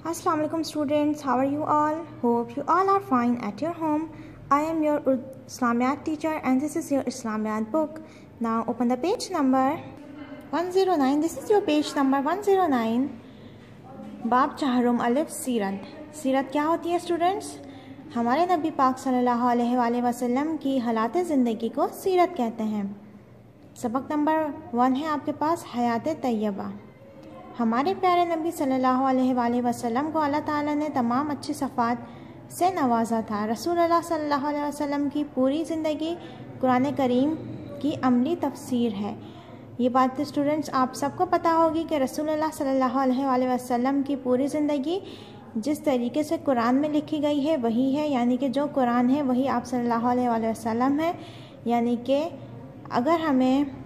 Assalamu alaikum students, how are you all? Hope you all are fine at your home. I am your Islamiyat teacher and this is your Islamiyat book. Now open the page number 109. This is your page number 109. बाब चहरुम अलिफ सीरत। सीरत क्या होती है students? हमारे नबी पाक सल्लल्लाहु अलैहि वसल्लम की हालात ज़िंदगी को सीरत कहते हैं। सबक नंबर 1 है आपके पास हयात तैयबा। हमारे प्यारे नबी सल्लल्लाहु अलैहि वसल्लम को अल्लाह ताला ने तमाम अच्छी सफ़ात से नवाजा था। रसूलुल्लाह सल्लल्लाहु अलैहि वसल्लम की पूरी ज़िंदगी कुरान करीम की अमली तफसीर है। ये बात स्टूडेंट्स आप सबको पता होगी कि रसूलुल्लाह सल्लल्लाहु अलैहि वसल्लम की पूरी ज़िंदगी जिस तरीके से कुरान में लिखी गई है वही है, यानी कि जो कुरान है वही आप सल्लल्लाहु अलैहि वसल्लम है। यानी कि अगर हमें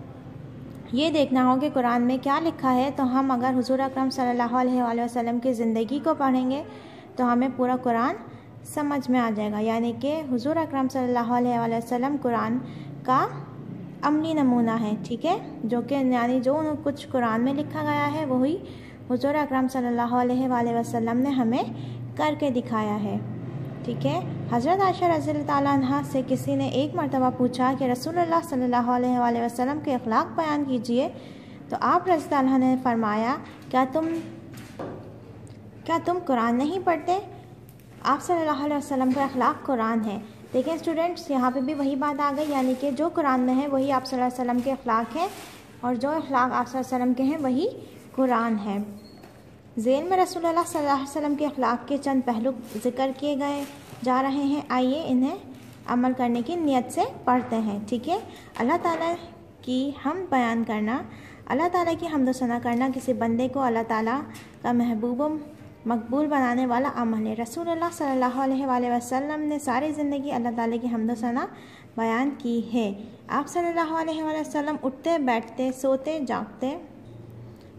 ये देखना हो कि कुरान में क्या लिखा है तो हम अगर हुज़ूर अकरम सल्लल्लाहु अलैहि वसल्लम की ज़िंदगी को पढ़ेंगे तो हमें पूरा कुरान समझ में आ जाएगा। यानी कि हुज़ूर अकरम सल्लल्लाहु अलैहि वसल्लम कुरान का अमली नमूना है, ठीक है, जो कि यानी जो कुछ कुरान में लिखा गया है वही हुज़ूर अकरम सल्लल्लाहु अलैहि वसल्लम ने हमें करके दिखाया है, ठीक है। हज़रत आयशा रज़ियल्लाहु ताला अन्हा से किसी ने एक मरतबा पूछा कि रसूलुल्लाह सल्लल्लाहु अलैहि वसल्लम के अखलाक बयान कीजिए, तो आप रज़ियल्लाहु अन्हा ने फरमाया क्या तुम कुरान नहीं पढ़ते? आप सल्लल्लाहु अलैहि वसल्लम का अखलाक कुरान है। देखें स्टूडेंट्स, यहाँ पे भी वही बात आ गई, यानी कि जो कुरान में है वही आप सल्लल्लाहु अलैहि वसल्लम के अखलाक हैं और जो अखलाक आप सल्लल्लाहु अलैहि वसल्लम के हैं वही कुरान है। ज़ेल में रसूलुल्लाह सल्लल्लाहु अलैहि वसल्लम के अखलाक के चंद पहलू ज़िक्र किए गए जा रहे हैं। आइए इन्हें अमल करने की नीयत से पढ़ते हैं, ठीक है। अल्लाह ताला की हम बयान करना, अल्लाह ताला की हम्द सना करना किसी बंदे को अल्लाह ताला का महबूब मकबूल बनाने वाला अमल है। रसूलुल्लाह सल्लल्लाहु अलैहि वसल्लम ने सारी ज़िंदगी अल्लाह ताला की हम्द सना बयान की है। आप सल्लल्लाहु अलैहि वसल्लम उठते बैठते सोते जागते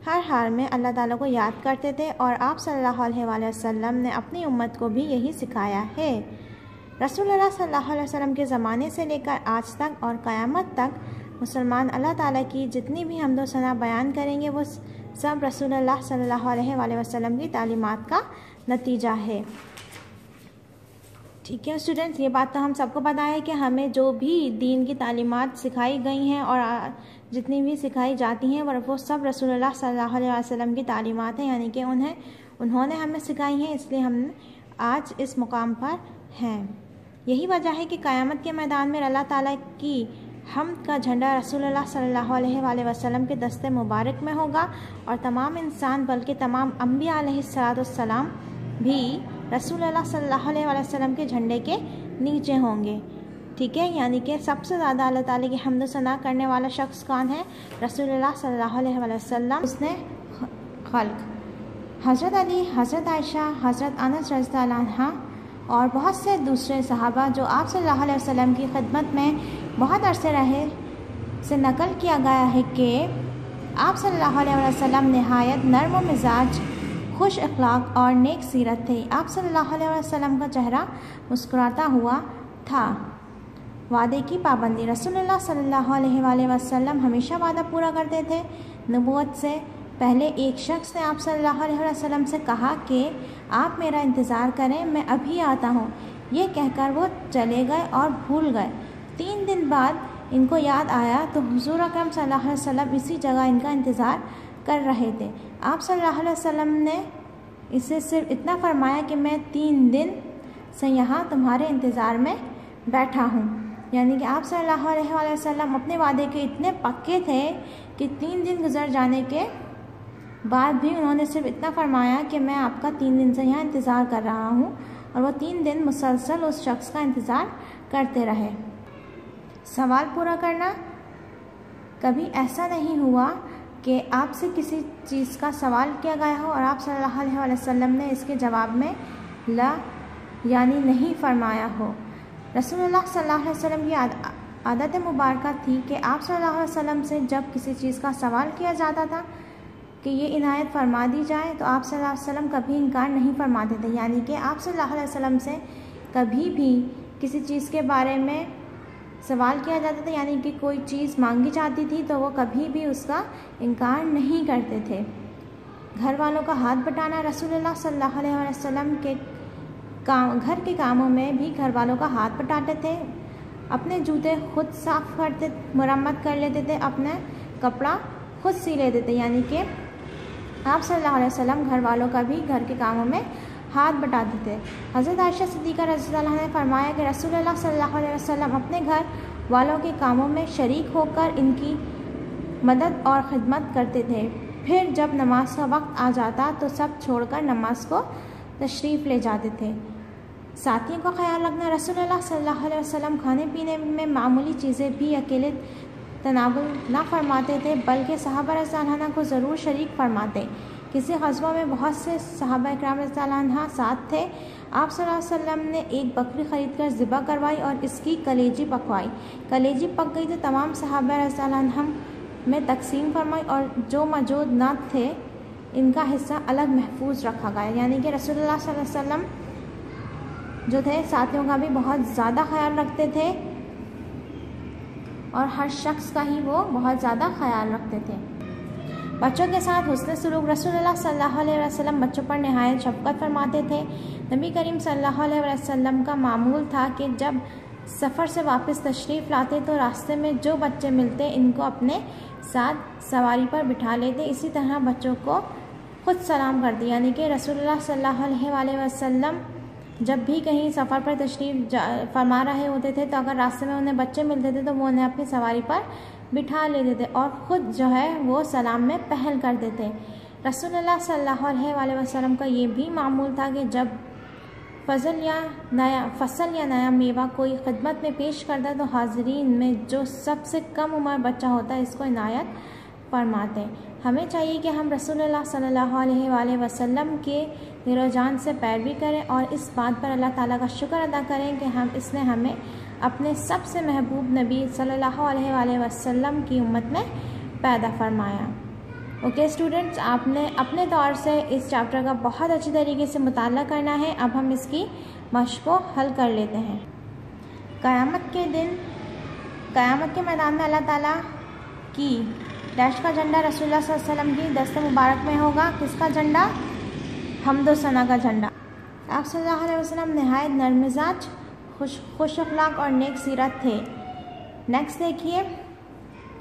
हर हाल में अल्लाह ताला को याद करते थे और आप सल्लल्लाहु अलैहि वसल्लम ने अपनी उम्मत को भी यही सिखाया है। रसूलुल्लाह सल्लल्लाहु अलैहि वसल्लम के ज़माने से लेकर आज तक और क़यामत तक मुसलमान अल्लाह ताला की जितनी भी हम्द सना बयान करेंगे वो सब रसूलुल्लाह सल्लल्लाहु अलैहि वसल्लम की तालीमात का नतीजा है, ठीक है स्टूडेंट्स। ये बात तो हम सबको पता है कि हमें जो भी दीन की तालीमात सिखाई गई हैं और जितनी भी सिखाई जाती हैं वो सब रसूलुल्लाह सल्लल्लाहु अलैहि वसल्लम की तालीमात हैं, यानी कि उन्होंने हमें सिखाई हैं, इसलिए हम आज इस मुकाम पर हैं। यही वजह है कि क़यामत के मैदान में अल्लाह ताला की हम्द का झंडा रसूलुल्लाह सल्लल्लाहु अलैहि वसल्लम के दस्ते मुबारक में होगा और तमाम इंसान बल्कि तमाम अम्बिया अलैहिस्सलाम भी रसूलुल्लाह सल्लल्लाहु अलैहि वसल्लम के झंडे के नीचे होंगे, ठीक है। यानी कि सबसे ज़्यादा अल्लाह ताला की हम्द सना करने वाला शख्स कौन है? रसूलुल्लाह सल्लल्लाहु अलैहि वसल्लम, उसने खल्क। हज़रत अली, हज़रत आयशा, हज़रत अनस रज़ियल्लाहु अन्हा और बहुत से दूसरे सहाबा जो आप सल्लल्लाहु अलैहि वसल्लम की खिदमत में बहुत अरसे रहे से नकल किया गया है कि आप सल्लल्लाहु अलैहि वसल्लम नहायत नर्म मिजाज, खुश अखलाक और नेक सीरत थे। आप सल्लल्लाहु अलैहि वसल्लम का चेहरा मुस्कुराता हुआ था। वादे की पाबंदी, रसूलुल्लाह सल्लल्लाहु अलैहि वसल्लम हमेशा वादा पूरा करते थे। नबूवत से पहले एक शख्स ने आप सल्लल्लाहु अलैहि वसल्लम से कहा कि आप मेरा इंतज़ार करें, मैं अभी आता हूँ। ये कहकर वो चले गए और भूल गए। 3 दिन बाद इनको याद आया तो हुज़ूर अकरम सल्लल्लाहु अलैहि वसल्लम इसी जगह इनका इंतज़ार कर रहे थे। आप सल्लल्लाहु अलैहि वसल्लम ने इससे सिर्फ इतना फरमाया कि मैं 3 दिन से यहाँ तुम्हारे इंतज़ार में बैठा हूँ। यानी कि आप सल्लल्लाहु अलैहि वसल्लम अपने वादे के इतने पक्के थे कि 3 दिन गुजर जाने के बाद भी उन्होंने सिर्फ इतना फरमाया कि मैं आपका 3 दिन से यहाँ इंतज़ार कर रहा हूँ, और वो 3 दिन मुसलसल उस शख्स का इंतज़ार करते रहे। सवाल पूरा करना, कभी ऐसा नहीं हुआ कि आपसे किसी चीज़ का सवाल किया गया हो और आप सल्लल्लाहु अलैहि वसल्लम ने इसके जवाब में ला यानी नहीं फरमाया हो। रसूलुल्लाह सल्लल्लाहु अलैहि वसल्लम की आदत मुबारक थी कि आप सल्लल्लाहु अलैहि वसल्लम से जब किसी चीज़ का सवाल किया जाता था कि ये इनायत फरमा दी जाए तो आप सल्लल्लाहु अलैहि वसल्लम कभी इनकार नहीं फरमाते थे। यानी कि आप सल्लल्लाहु अलैहि वसल्लम से कभी भी किसी चीज़ के बारे में सवाल किया जाता था, यानी कि कोई चीज़ मांगी जाती थी तो वो कभी भी उसका इनकार नहीं करते थे। घर वालों का हाथ बटाना। रसूलुल्लाह सल्लल्लाहु अलैहि वसल्लम के घर के कामों में भी घर वालों का हाथ बटाते थे। अपने जूते खुद साफ़ करते, मुरम्मत कर लेते थे, अपने कपड़ा खुद सी लेते थे, यानी कि आप सल्लल्लाहु अलैहि वसल्लम घर वालों का भी घर के कामों में हाथ बटाते थे। हज़रत आयशा सिद्दीक़ा रज़ियल्लाहु अन्हा ने फरमाया कि रसूलुल्लाह सल्लल्लाहु अलैहि वसल्लम अपने घर वालों के कामों में शरीक होकर इनकी मदद और ख़िदमत करते थे। फिर जब नमाज का वक्त आ जाता तो सब छोड़कर नमाज को तशरीफ़ ले जाते थे। साथियों का ख्याल रखना। रसूलुल्लाह सल्लल्लाहु अलैहि वसल्लम खाने पीने में मामूली चीज़ें भी अकेले तनावुल ना फरमाते थे, बल्कि सहाबा रज़ियल्लाहु अन्हुम को ज़रूर शरीक फरमाते। किसी ग़ज़वा में बहुत से सहाबा इकराम रज़ियल्लाहु अन्हुम साथ थे। आप सल्लल्लाहु अलैहि वसल्लम ने एक बकरी ख़रीद कर ज़िबा करवाई और इसकी कलेजी पकवाई। कलेजी पक गई तो तमाम सहाबा रज़ियल्लाहु अन्हुम में तकसीम फरमाई और जो मौजूद न थे इनका हिस्सा अलग महफूज रखा गया। यानी कि रसूलुल्लाह सल्लल्लाहु अलैहि वसल्लम जो थे साथियों का भी बहुत ज़्यादा ख्याल रखते थे और हर शख्स का ही वो बहुत ज़्यादा ख्याल रखते थे। बच्चों के साथ हुस्न सलूक। रसूलुल्लाह सल्लल्लाहु अलैहि वसल्लम बच्चों पर नहायत शफ़क़त फरमाते थे। नबी करीम सल्लल्लाहु अलैहि वसल्लम का मामूल था कि जब सफ़र से वापस तशरीफ़ लाते तो रास्ते में जो बच्चे मिलते इनको अपने साथ सवारी पर बिठा लेते। इसी तरह बच्चों को खुद सलाम करते, यानी कि रसूलुल्लाह सल्लल्लाहु अलैहि वसल्लम जब भी कहीं सफ़र पर तशरीफ़ फरमा रहे होते थे तो अगर रास्ते में उन्हें बच्चे मिलते थे तो वो उन्हें अपनी सवारी पर बिठा लेते थे और ख़ुद जो है वो सलाम में पहल करते थे। रसूलुल्लाह सल्लल्लाहु अलैहि वसल्लम का ये भी मामूल था कि जब फसल या नया मेवा कोई खिदमत में पेश करता तो हाज़रीन में जो सबसे कम उम्र बच्चा होता है इसको इनायत फरमाते। हमें चाहिए कि हम रसूलुल्लाह सल्लल्लाहु अलैहि वसल्लम के दिल-ओ-जान से पैरवी करें और इस बात पर अल्लाह ताला का शुक्र अदा करें कि इसने हमें अपने सबसे महबूब नबी सल्लल्लाहु अलैहि वसल्लम की उम्मत में पैदा फरमाया। ओके स्टूडेंट्स, आपने अपने तौर से इस चैप्टर का बहुत अच्छी तरीके से मुताला करना है। अब हम इसकी मश्क को हल कर लेते हैं। क़यामत के दिन, क़यामत के मैदान में अल्लाह ताला की डैश का झंडा रसूलुल्लाह सल्लल्लाहु अलैहि वसल्लम की दस्ते मुबारक में होगा। किसका झंडा? हम्द व सना का झंडा। आप सल्लल्लाहु अलैहि वसल्लम नहायत नरमिजाज, खुश अखलाक और नेक सीरत थे। नेक्स्ट देखिए,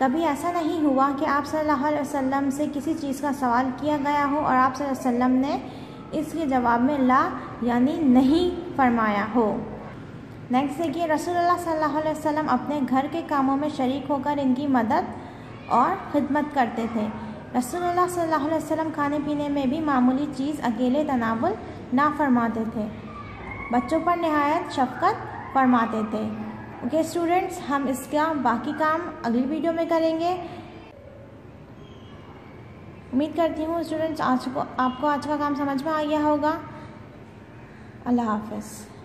कभी ऐसा नहीं हुआ कि आप सल्लल्लाहु अलैहि वसल्लम से किसी चीज़ का सवाल किया गया हो और आप सल्लल्लाहु अलैहि वसल्लम ने इसके जवाब में ला यानी नहीं फरमाया हो। नेक्स्ट देखिए, रसूलुल्लाह सल्लल्लाहु अलैहि वसल्लम अपने घर के कामों में शरीक होकर इनकी मदद और ख़िदमत करते थे। रसूलुल्लाह सल्लल्लाहु अलैहि वसल्लम खाने पीने में भी मामूली चीज़ अकेले तनावुल ना फरमाते थे, बच्चों पर नहायत शफ़क़त फरमाते थे। ओके स्टूडेंट्स, हम इसका बाकी काम अगली वीडियो में करेंगे। उम्मीद करती हूँ स्टूडेंट्स आपको आज का काम समझ में आ गया होगा। अल्लाह हाफ़िज़।